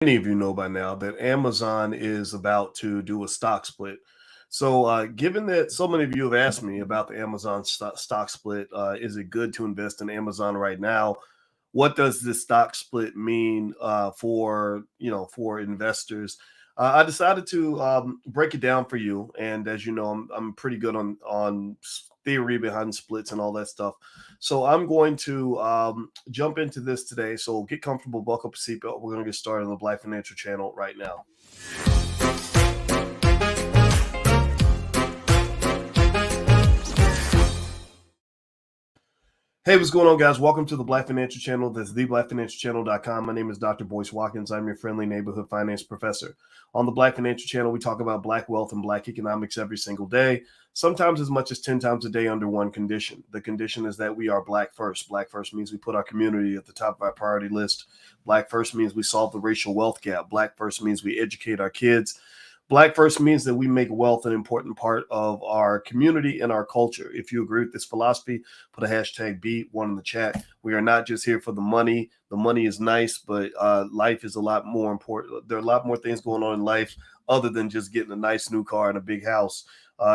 Many of you know by now that Amazon is about to do a stock split. So, given that so many of you have asked me about the Amazon stock split, is it good to invest in Amazon right now? What does this stock split mean for for investors? I decided to break it down for you, and as you know, I'm pretty good on theory behind splits and all that stuff. So I'm going to jump into this today. So get comfortable, buckle up a seatbelt. We're going to get started on the Black Financial Channel right now. Hey, what's going on, guys? Welcome to the Black Financial Channel. That's theblackfinancialchannel.com. My name is Dr. Boyce Watkins. I'm your friendly neighborhood finance professor. On the Black Financial Channel, we talk about Black wealth and Black economics every single day, sometimes as much as 10 times a day under one condition. The condition is that we are Black first. Black first means we put our community at the top of our priority list. Black first means we solve the racial wealth gap. Black first means we educate our kids. Black first means that we make wealth an important part of our community and our culture. If you agree with this philosophy, put a hashtag B1 in the chat. We are not just here for the money. The money is nice, but life is a lot more important. There are a lot more things going on in life other than just getting a nice new car and a big house.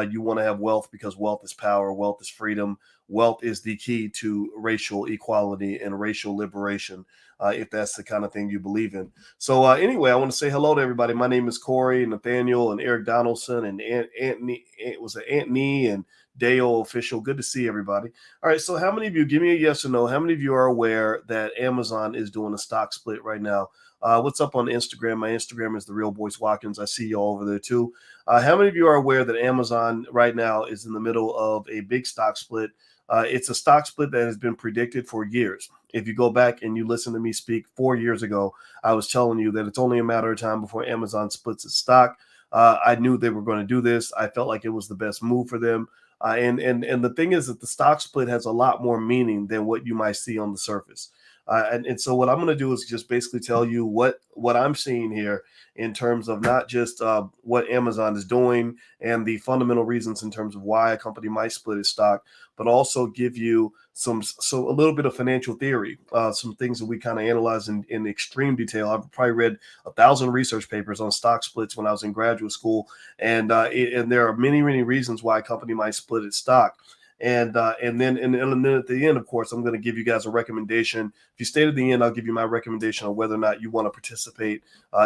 You want to have wealth because wealth is power, wealth is freedom. Wealth is the key to racial equality and racial liberation, if that's the kind of thing you believe in. So anyway, I want to say hello to everybody. My name is Corey, Nathaniel, and Eric Donaldson, and Anthony. It was Anthony and Dale official. Good to see everybody. All right. So how many of you, give me a yes or no, how many of you are aware that Amazon is doing a stock split right now? What's up on Instagram? My Instagram is the real Boyce Watkins. I see you all over there too. How many of you are aware that Amazon right now is in the middle of a big stock split? It's a stock split that has been predicted for years. If you go back and you listen to me speak 4 years ago, I was telling you that it's only a matter of time before Amazon splits its stock. I knew they were going to do this. I felt like it was the best move for them. And the thing is that the stock split has a lot more meaning than what you might see on the surface. And so what I'm going to do is just basically tell you what I'm seeing here in terms of not just what Amazon is doing and the fundamental reasons in terms of why a company might split its stock, but also give you a little bit of financial theory, some things that we kind of analyze in extreme detail. I've probably read 1,000 research papers on stock splits when I was in graduate school, and there are many reasons why a company might split its stock. And then at the end, of course, I'm going to give you guys a recommendation. If you stay to the end, I'll give you my recommendation on whether or not you want to participate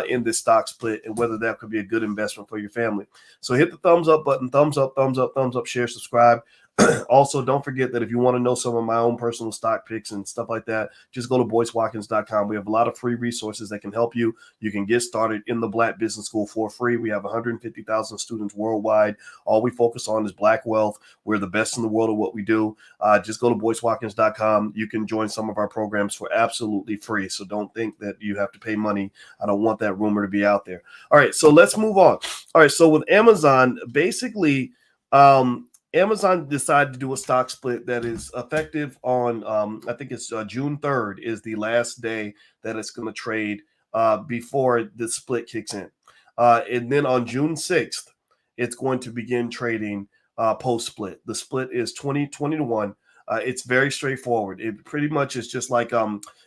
in this stock split and whether that could be a good investment for your family. So hit the thumbs up button, thumbs up, share, subscribe. Also, don't forget that if you want to know some of my own personal stock picks and stuff like that, just go to boycewatkins.com. We have a lot of free resources that can help you. You can get started in the Black Business School for free. We have 150,000 students worldwide. All we focus on is Black wealth. We're the best in the world at what we do. Just go to boycewatkins.com. You can join some of our programs for absolutely free. So don't think that you have to pay money. I don't want that rumor to be out there. All right, so let's move on. All right, so with Amazon, basically, Amazon decided to do a stock split that is effective on, I think it's June 3rd is the last day that it's going to trade before the split kicks in. And then on June 6th, it's going to begin trading post-split. The split is 20 to 1. It's very straightforward. It pretty much is just like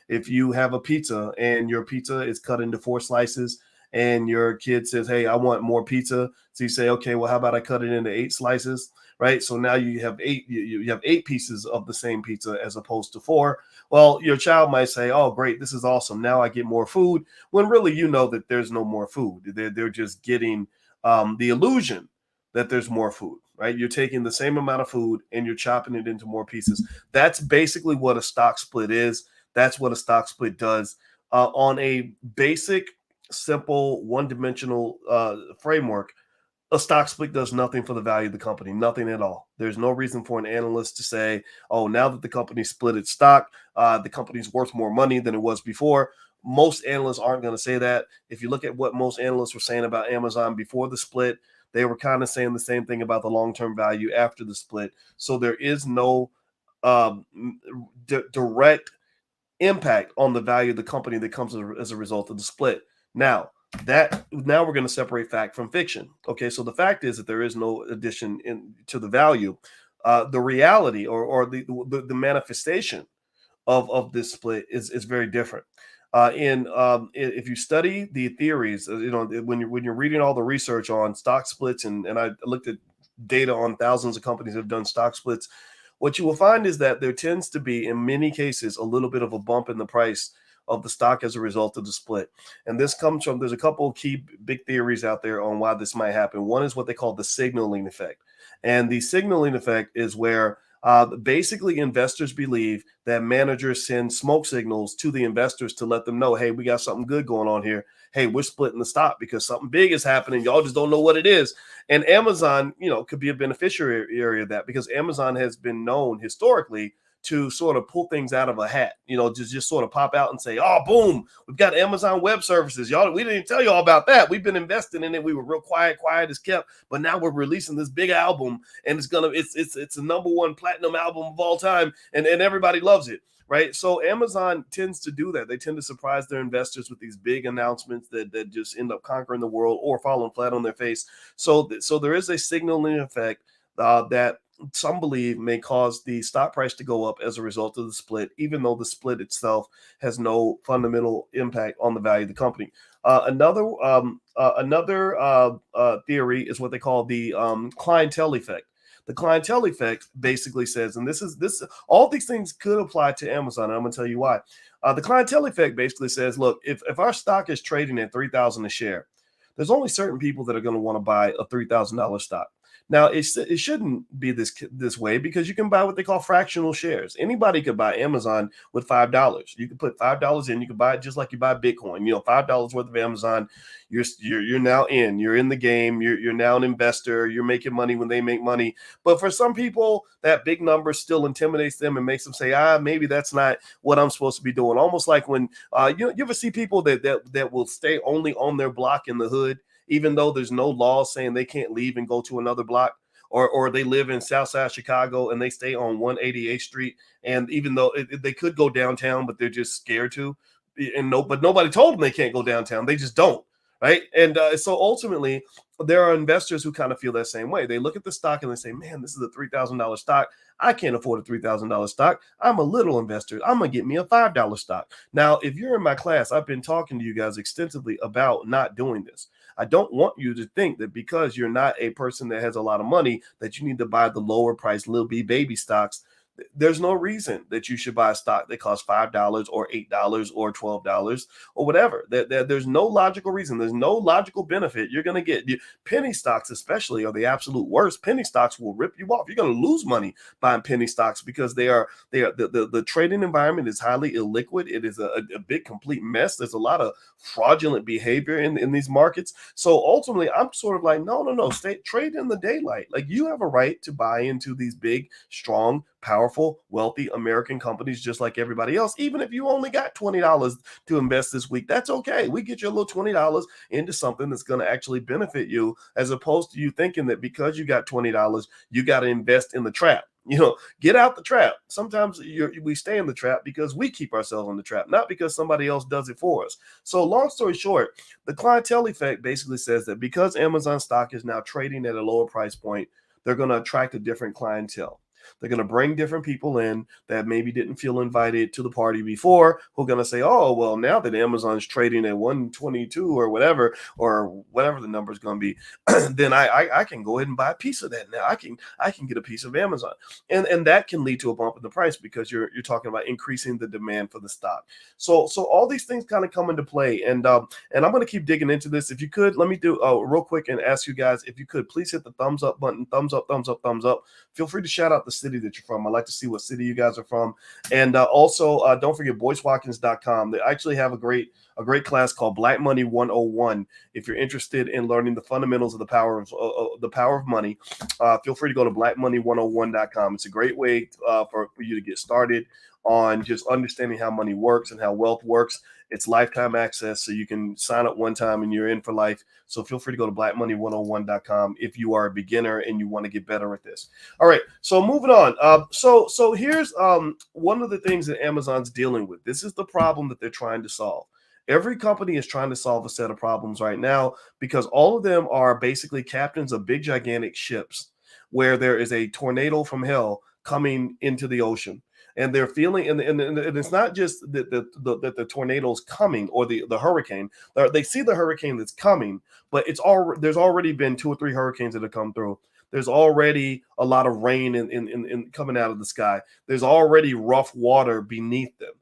if you have a pizza and your pizza is cut into 4 slices and your kid says, hey, I want more pizza. So you say, okay, well, how about I cut it into 8 slices? Right. So now you have 8, you have 8 pieces of the same pizza as opposed to 4. Well, your child might say, oh, great, this is awesome. Now I get more food, when really you know that there's no more food. They're just getting the illusion that there's more food, right? You're taking the same amount of food and you're chopping it into more pieces. That's basically what a stock split is. That's what a stock split does on a basic, simple, one-dimensional framework. A stock split does nothing for the value of the company, nothing at all. There's no reason for an analyst to say, oh, now that the company split its stock, the company's worth more money than it was before. Most analysts aren't going to say that. If you look at what most analysts were saying about Amazon before the split, they were kind of saying the same thing about the long-term value after the split. So there is no direct impact on the value of the company that comes as a result of the split. Now we're going to separate fact from fiction. Okay, so the fact is that there is no addition to the value. The reality or the manifestation of this split is very different. If you study the theories, when you're reading all the research on stock splits, and I looked at data on thousands of companies that have done stock splits, what you will find is that there tends to be, in many cases, a little bit of a bump in the price of the stock as a result of the split. And this comes from, there's a couple of key big theories out there on why this might happen. One is what they call the signaling effect. And the signaling effect is where basically investors believe that managers send smoke signals to the investors to let them know, hey, we got something good going on here. Hey, we're splitting the stock because something big is happening. Y'all just don't know what it is. And Amazon, could be a beneficiary of that, because Amazon has been known historically to sort of pull things out of a hat, just sort of pop out and say, oh, boom, we've got Amazon Web Services. Y'all, we didn't tell you all about that. We've been investing in it. We were real quiet as kept, but now we're releasing this big album, and it's a number one platinum album of all time, and everybody loves it. Right. So Amazon tends to do that. They tend to surprise their investors with these big announcements that just end up conquering the world or falling flat on their face. So there is a signaling effect that some believe may cause the stock price to go up as a result of the split, even though the split itself has no fundamental impact on the value of the company. Another theory is what they call the clientele effect. The clientele effect basically says, and this all these things could apply to Amazon, and I'm going to tell you why. The clientele effect basically says, look, if our stock is trading at $3,000 a share, there's only certain people that are going to want to buy a $3,000 stock. Now, it shouldn't be this way, because you can buy what they call fractional shares. Anybody could buy Amazon with $5. You can put $5 in. You can buy it just like you buy Bitcoin. $5 worth of Amazon. You're now in. You're in the game. You're now an investor. You're making money when they make money. But for some people, that big number still intimidates them and makes them say, maybe that's not what I'm supposed to be doing. Almost like when you ever see people that will stay only on their block in the hood, even though there's no law saying they can't leave and go to another block, or they live in Southside Chicago and they stay on 188th Street. And even though they could go downtown, but they're just scared to, but nobody told them they can't go downtown. They just don't. Right. And so ultimately, there are investors who kind of feel that same way. They look at the stock and they say, man, this is a $3,000 stock. I can't afford a $3,000 stock. I'm a little investor. I'm going to get me a $5 stock. Now, if you're in my class, I've been talking to you guys extensively about not doing this. I don't want you to think that because you're not a person that has a lot of money that you need to buy the lower price little baby stocks. There's no reason that you should buy a stock that costs $5 or $8 or $12 or whatever. There's no logical reason. There's no logical benefit you're going to get. Penny stocks especially are the absolute worst. Penny stocks will rip you off. You're going to lose money buying penny stocks, because the trading environment is highly illiquid. It is a big complete mess. There's a lot of fraudulent behavior in these markets. So ultimately, I'm sort of like, no, trade in the daylight. Like, you have a right to buy into these big, strong, powerful, wealthy American companies just like everybody else. Even if you only got $20 to invest this week, that's okay. We get you a little $20 into something that's going to actually benefit you, as opposed to you thinking that because you got $20, you got to invest in the trap. Get out the trap. Sometimes we stay in the trap because we keep ourselves in the trap, not because somebody else does it for us. So long story short, the clientele effect basically says that because Amazon stock is now trading at a lower price point, they're going to attract a different clientele. They're going to bring different people in that maybe didn't feel invited to the party before, who are going to say, oh, well, now that Amazon's trading at 122 or whatever the number is going to be, then I can go ahead and buy a piece of that now. I can get a piece of Amazon. And that can lead to a bump in the price, because you're talking about increasing the demand for the stock. So all these things kind of come into play. And I'm going to keep digging into this. If you could, let me do real quick and ask you guys, if you could please hit the thumbs up button. Thumbs up, thumbs up, thumbs up. Feel free to shout out the city that you're from. I'd like to see what city you guys are from. And also, don't forget BoyceWatkins.com. They actually have a great class called Black Money 101. If you're interested in learning the fundamentals of the power of money, feel free to go to blackmoney101.com. It's a great way for you to get started on just understanding how money works and how wealth works. It's lifetime access, so you can sign up one time and you're in for life. So feel free to go to blackmoney101.com if you are a beginner and you want to get better at this. All right, so moving on. So here's one of the things that Amazon's dealing with. This is the problem that they're trying to solve. Every company is trying to solve a set of problems right now, because all of them are basically captains of big, gigantic ships where there is a tornado from hell coming into the ocean. and they're feeling, and it's not just that the tornado's coming or the hurricane. They see the hurricane that's coming, but there's already been 2 or 3 hurricanes that have come through. There's already a lot of rain in coming out of the sky. There's already rough water beneath them.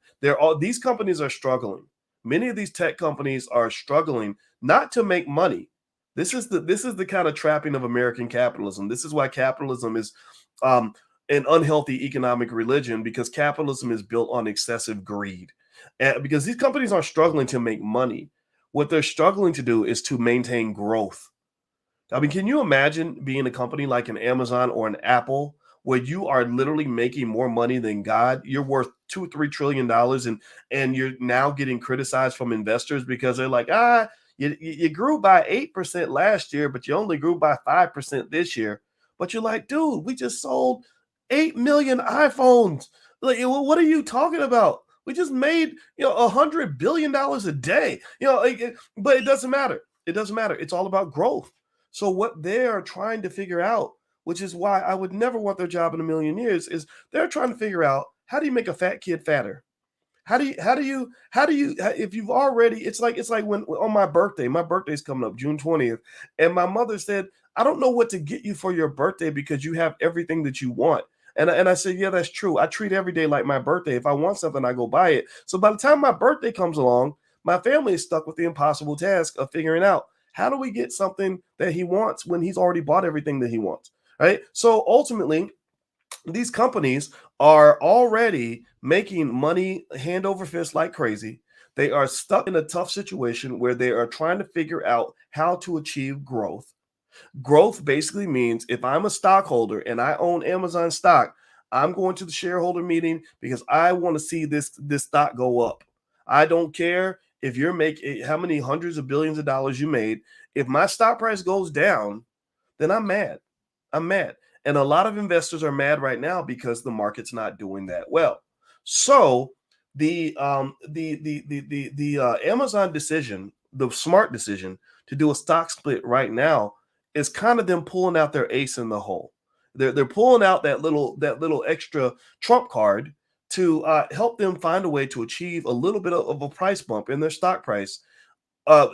These companies are struggling. Many of these tech companies are struggling not to make money. This is the kind of trapping of American capitalism. This is why capitalism is an unhealthy economic religion, because capitalism is built on excessive greed. And because these companies are struggling to make money, what they're struggling to do is to maintain growth. I mean, can you imagine being a company like an Amazon or an Apple where you are literally making more money than God? You're worth $2-3 trillion, and you're now getting criticized from investors because they're like, you grew by 8% last year, but you only grew by 5% this year. But you're like, dude, we just sold 8 million iPhones. Like, what are you talking about? We just made $100 billion a day. But it doesn't matter. It doesn't matter. It's all about growth. So what they're trying to figure out, which is why I would never want their job in a million years, is they're trying to figure out, how do you make a fat kid fatter? How do you if you've already, it's like when on my birthday's coming up June 20th, and my mother said, I don't know what to get you for your birthday because you have everything that you want. And I said, yeah, that's true. I treat every day like my birthday. If I want something, I go buy it. So by the time my birthday comes along, my family is stuck with the impossible task of figuring out, how do we get something that he wants when he's already bought everything that he wants, right? So ultimately, these companies are already making money hand over fist like crazy. They are stuck in a tough situation where they are trying to figure out how to achieve growth. Growth basically means, if I'm a stockholder and I own Amazon stock, I'm going to the shareholder meeting because I want to see this stock go up. I don't care if you're making how many hundreds of billions of dollars you made. If my stock price goes down, then I'm mad. I'm mad. And a lot of investors are mad right now because the market's not doing that well. So the Amazon decision, the smart decision to do a stock split right now, is kind of them pulling out their ace in the hole. They're pulling out that little extra trump card to help them find a way to achieve a little bit of a price bump in their stock price. Uh,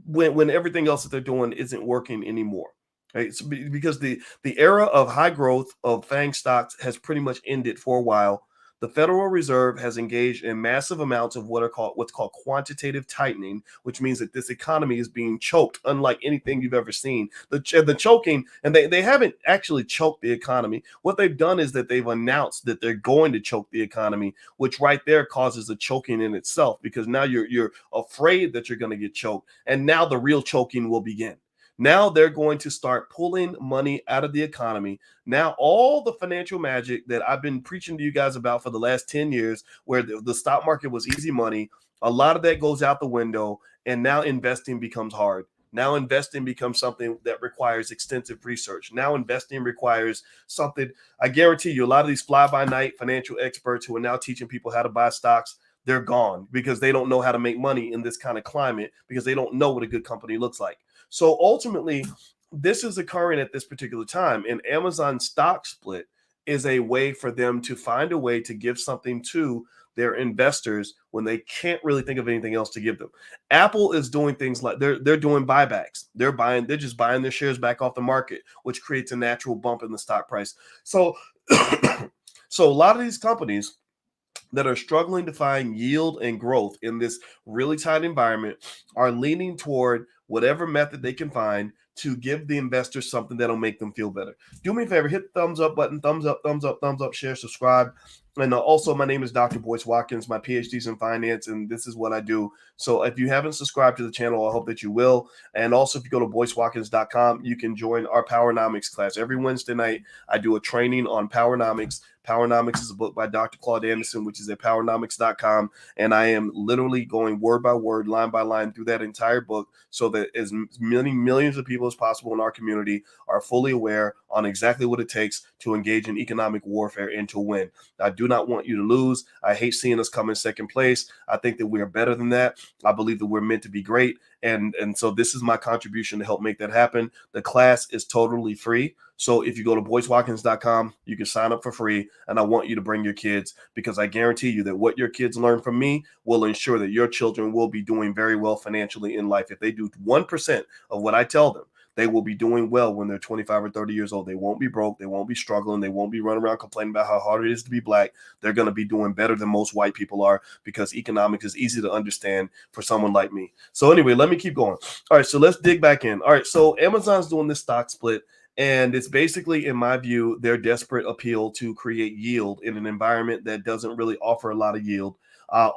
when everything else that they're doing isn't working anymore. Right? So because the era of high growth of FANG stocks has pretty much ended for a while. The Federal Reserve has engaged in massive amounts of what's called quantitative tightening, which means that this economy is being choked, unlike anything you've ever seen. The choking, and they haven't actually choked the economy. What they've done is that they've announced that they're going to choke the economy, which right there causes a choking in itself, because now you're afraid that you're going to get choked, and now the real choking will begin. Now they're going to start pulling money out of the economy. Now, all the financial magic that I've been preaching to you guys about for the last 10 years, where the stock market was easy money, a lot of that goes out the window, and now investing becomes hard. Now investing becomes something that requires extensive research. Now investing requires something. I guarantee you, a lot of these fly-by-night financial experts who are now teaching people how to buy stocks, they're gone because they don't know how to make money in this kind of climate, because they don't know what a good company looks like. So ultimately, this is occurring at this particular time. And Amazon stock split is a way for them to find a way to give something to their investors when they can't really think of anything else to give them. Apple is doing things like they're doing buybacks. They're just buying their shares back off the market, which creates a natural bump in the stock price. So so a lot of these companies that are struggling to find yield and growth in this really tight environment are leaning toward whatever method they can find to give the investors something that'll make them feel better. Do me a favor, hit the thumbs up button, thumbs up, share, subscribe. And also, my name is Dr. Boyce Watkins. My PhD's in finance, and this is what I do. So if you haven't subscribed to the channel, I hope that you will. And also, if you go to boycewatkins.com, you can join our Powernomics class. Every Wednesday night, I do a training on Powernomics. Powernomics is a book by Dr. Claude Anderson, which is at powernomics.com. And I am literally going word by word, line by line through that entire book so that as many millions of people as possible in our community are fully aware on exactly what it takes to engage in economic warfare and to win. I do not want you to lose. I hate seeing us come in second place. I think that we are better than that. I believe that we're meant to be great. And so this is my contribution to help make that happen. The class is totally free. So if you go to boycewatkins.com, you can sign up for free. And I want you to bring your kids, because I guarantee you that what your kids learn from me will ensure that your children will be doing very well financially in life. If they do 1% of what I tell them, they will be doing well when they're 25 or 30 years old. They won't be broke. They won't be struggling. They won't be running around complaining about how hard it is to be black. They're going to be doing better than most white people are, because economics is easy to understand for someone like me. So anyway, let me keep going. All right, so let's dig back in. All right, so Amazon's doing this stock split, and it's basically, in my view, their desperate appeal to create yield in an environment that doesn't really offer a lot of yield. A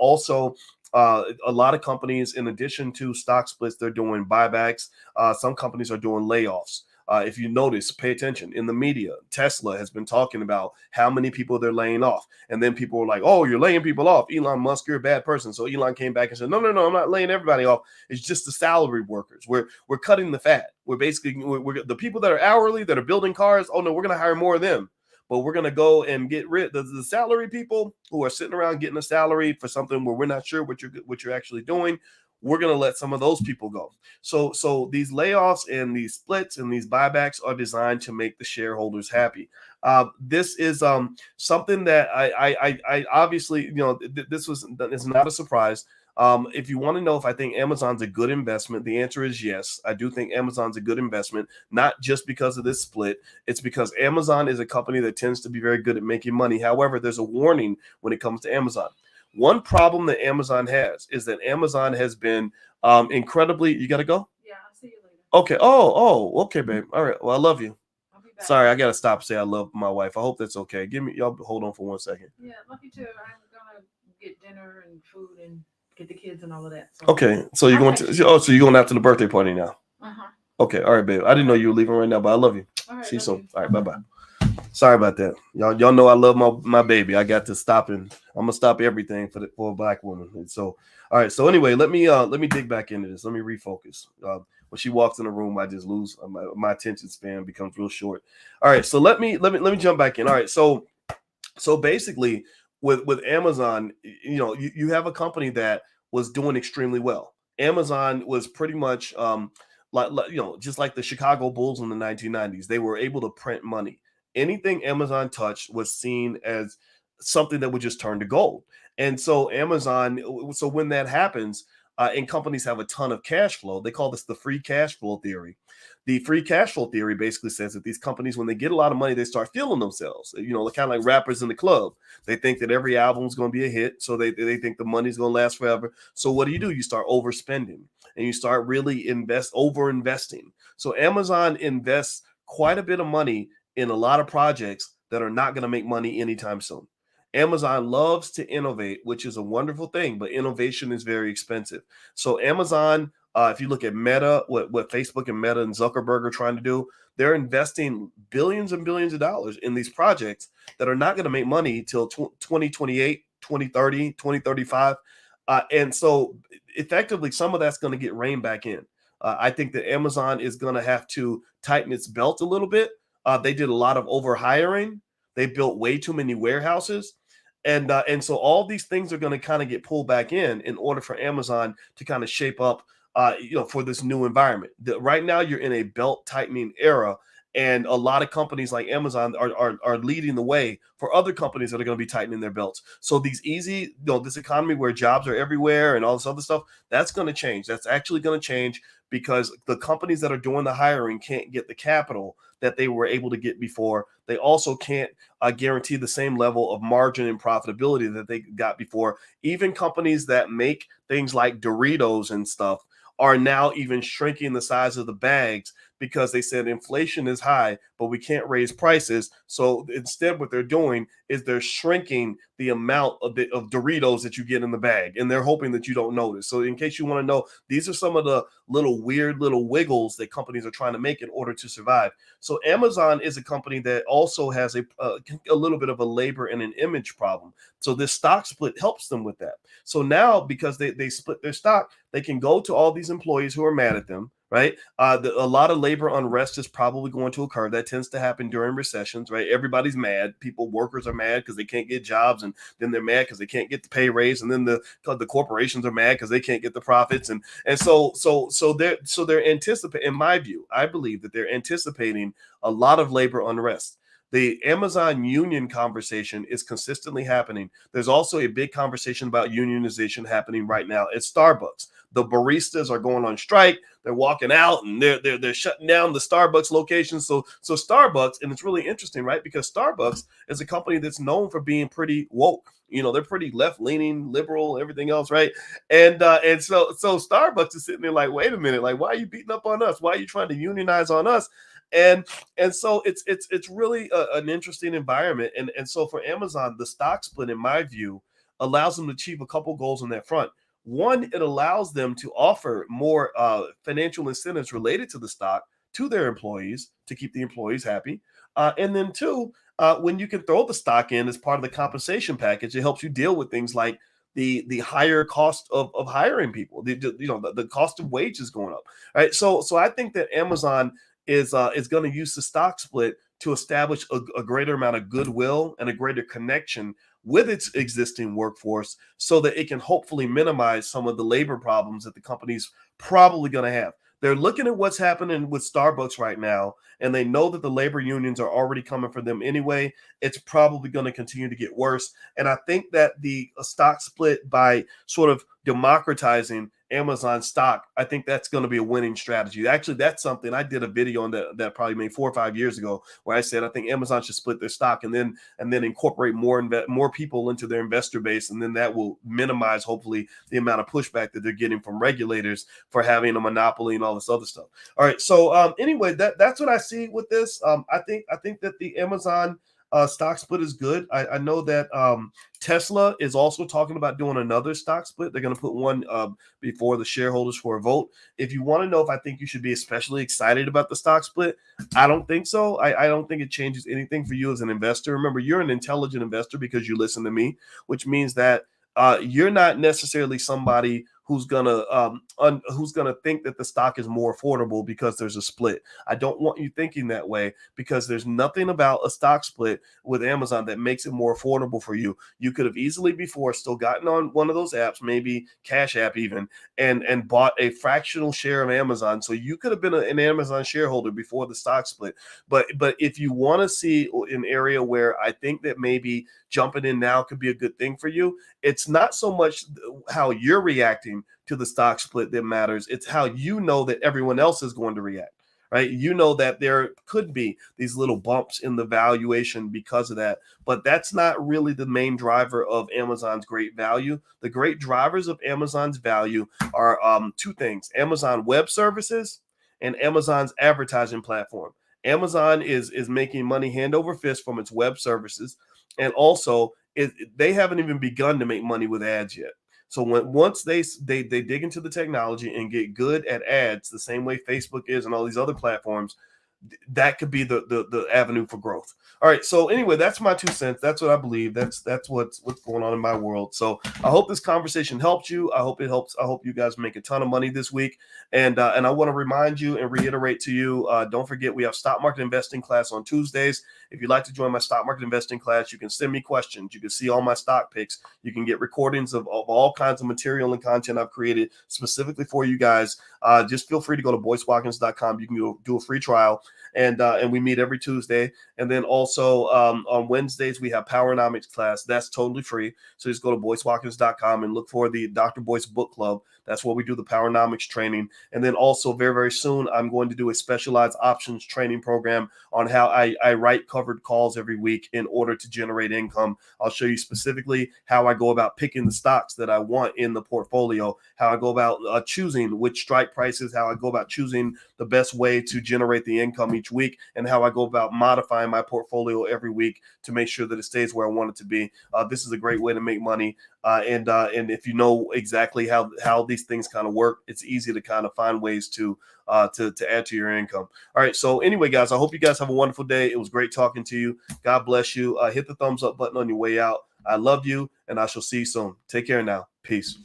lot of companies, in addition to stock splits, they're doing buybacks. Some companies are doing layoffs. If you notice, pay attention in the media. Tesla has been talking about how many people they're laying off. And then people were like, oh, you're laying people off. Elon Musk, you're a bad person. So Elon came back and said, no, I'm not laying everybody off. It's just the salary workers. We're cutting the fat. We're basically, we're the people that are hourly, that are building cars. Oh, no, we're going to hire more of them. But we're going to go and get rid of the salary people who are sitting around getting a salary for something where we're not sure what you're actually doing. We're going to let some of those people go. So these layoffs and these splits and these buybacks are designed to make the shareholders happy. This is something that I obviously, this is not a surprise. If you want to know if I think Amazon's a good investment, the answer is yes. I do think Amazon's a good investment, not just because of this split. It's because Amazon is a company that tends to be very good at making money. However, there's a warning when it comes to Amazon. One problem that Amazon has is that Amazon has been incredibly. You got to go? Yeah, I'll see you later. Okay. Oh, okay, babe. All right. Well, I love you. I'll be back. Sorry, I got to stop and say I love my wife. I hope that's okay. Y'all hold on for 1 second. Yeah, love you too. I'm going to get dinner and food and get the kids and all of that. So. Okay. So you're going to, so you're going after the birthday party now? Uh-huh. Okay. All right, babe. I didn't know you were leaving right now, but I love you. All right, see you love soon. you. All right. Bye-bye. Sorry about that. Y'all know I love my baby. I got to stop, and I'm gonna stop everything for a black woman. And so, all right. So anyway, let me dig back into this. Let me refocus. When she walks in the room, I just lose my attention span becomes real short. All right. So let me jump back in. All right. So basically, with Amazon, you have a company that was doing extremely well. Amazon was pretty much just like the Chicago Bulls in the 1990s. They were able to print money. Anything Amazon touched was seen as something that would just turn to gold. And so so when that happens, and companies have a ton of cash flow, they call this the free cash flow theory. The free cash flow theory basically says that these companies, when they get a lot of money, they start feeling themselves. Kind of like rappers in the club. They think that every album is going to be a hit, so they think the money's going to last forever. So what do? You start overspending, and you start really over-investing. So Amazon invests quite a bit of money in a lot of projects that are not going to make money anytime soon. Amazon loves to innovate, which is a wonderful thing, but innovation is very expensive. So Amazon, if you look at Meta, what Facebook and Meta and Zuckerberg are trying to do, they're investing billions and billions of dollars in these projects that are not going to make money till 2028, 2030, 2035. And so effectively, some of that's going to get reined back in. I think that Amazon is going to have to tighten its belt a little bit. They did a lot of overhiring. They built way too many warehouses. And so all these things are going to kind of get pulled back in order for Amazon to kind of shape up, for this new environment. Right now, you're in a belt tightening era, and a lot of companies like Amazon are leading the way for other companies that are going to be tightening their belts. So this economy where jobs are everywhere and all this other stuff, that's going to change. That's actually going to change because the companies that are doing the hiring can't get the capital that they were able to get before. They also can't guarantee the same level of margin and profitability that they got before. Even companies that make things like Doritos and stuff are now even shrinking the size of the bags because they said inflation is high, but we can't raise prices. So instead, what they're doing is they're shrinking the amount of Doritos that you get in the bag, and they're hoping that you don't notice. So in case you want to know, these are some of the weird little wiggles that companies are trying to make in order to survive. So Amazon is a company that also has a little bit of a labor and an image problem. So this stock split helps them with that. So now, because they split their stock, they can go to all these employees who are mad at them, right? A lot of labor unrest is probably going to occur. That tends to happen during recessions, right? Everybody's mad. Workers are mad because they can't get jobs, and then they're mad because they can't get the pay raise, and then the corporations are mad because they can't get the profits, and they're anticipating. In my view, I believe that they're anticipating a lot of labor unrest. The Amazon union conversation is consistently happening. There's also a big conversation about unionization happening right now at Starbucks. The baristas are going on strike. They're walking out and they're shutting down the Starbucks location. So Starbucks, and it's really interesting, right? Because Starbucks is a company that's known for being pretty woke. They're pretty left-leaning, liberal, everything else, right? And so Starbucks is sitting there like, wait a minute, like, why are you beating up on us? Why are you trying to unionize on us? And so it's really an interesting environment. And so for Amazon, the stock split, in my view, allows them to achieve a couple goals on that front. One, it allows them to offer more financial incentives related to the stock to their employees to keep the employees happy. And then two, when you can throw the stock in as part of the compensation package, it helps you deal with things like the higher cost of hiring people. The cost of wages going up. Right. So I think that Amazon is going to use the stock split to establish a greater amount of goodwill and a greater connection with its existing workforce so that it can hopefully minimize some of the labor problems that the company's probably going to have. They're looking at what's happening with Starbucks right now, and they know that the labor unions are already coming for them anyway. It's probably going to continue to get worse. And I think that the stock split, by sort of democratizing Amazon stock, I think that's going to be a winning strategy. Actually, that's something I did a video on that probably made 4 or 5 years ago, where I said I think Amazon should split their stock and then incorporate more people into their investor base, and then that will minimize hopefully the amount of pushback that they're getting from regulators for having a monopoly and all this other stuff. All right, so anyway, that's what I see with this. I think that the Amazon stock split is good. I know that Tesla is also talking about doing another stock split. They're going to put one before the shareholders for a vote. If you want to know if I think you should be especially excited about the stock split, I don't think so. I don't think it changes anything for you as an investor. Remember, you're an intelligent investor because you listen to me, which means that you're not necessarily somebody who's gonna think that the stock is more affordable because there's a split. I don't want you thinking that way, because there's nothing about a stock split with Amazon that makes it more affordable for you. You could have easily before still gotten on one of those apps, maybe Cash App even, and bought a fractional share of Amazon. So you could have been an Amazon shareholder before the stock split. But if you want to see an area where I think that maybe jumping in now could be a good thing for you, it's not so much how you're reacting to the stock split that matters. It's how you know that everyone else is going to react, right? You know that there could be these little bumps in the valuation because of that, but that's not really the main driver of Amazon's great value. The great drivers of Amazon's value are two things: Amazon Web Services and Amazon's advertising platform. Amazon is making money hand over fist from its web services, and also they haven't even begun to make money with ads yet. So once they dig into the technology and get good at ads, the same way Facebook is and all these other platforms, that could be the avenue for growth. All right. So anyway, that's my 2 cents. That's what I believe. That's what's going on in my world. So I hope this conversation helped you. I hope it helps. I hope you guys make a ton of money this week. And I want to remind you and reiterate to you, don't forget, we have stock market investing class on Tuesdays. If you'd like to join my stock market investing class, you can send me questions. You can see all my stock picks. You can get recordings of all kinds of material and content I've created specifically for you guys. Just feel free to go to boycewatkins.com. You can go do a free trial. And we meet every Tuesday. And then also on Wednesdays, we have Powernomics class. That's totally free. So just go to boycewatkins.com and look for the Dr. Boyce Book Club. That's where we do the Powernomics training. And then also very, very soon, I'm going to do a specialized options training program on how I write covered calls every week in order to generate income. I'll show you specifically how I go about picking the stocks that I want in the portfolio, how I go about choosing which strike prices, how I go about choosing the best way to generate the income each week, and how I go about modifying my portfolio every week to make sure that it stays where I want it to be. This is a great way to make money. And if you know exactly how these things kind of work, it's easy to kind of find ways to add to your income. All right. So anyway, guys, I hope you guys have a wonderful day. It was great talking to you. God bless you. Hit the thumbs up button on your way out. I love you, and I shall see you soon. Take care now. Peace.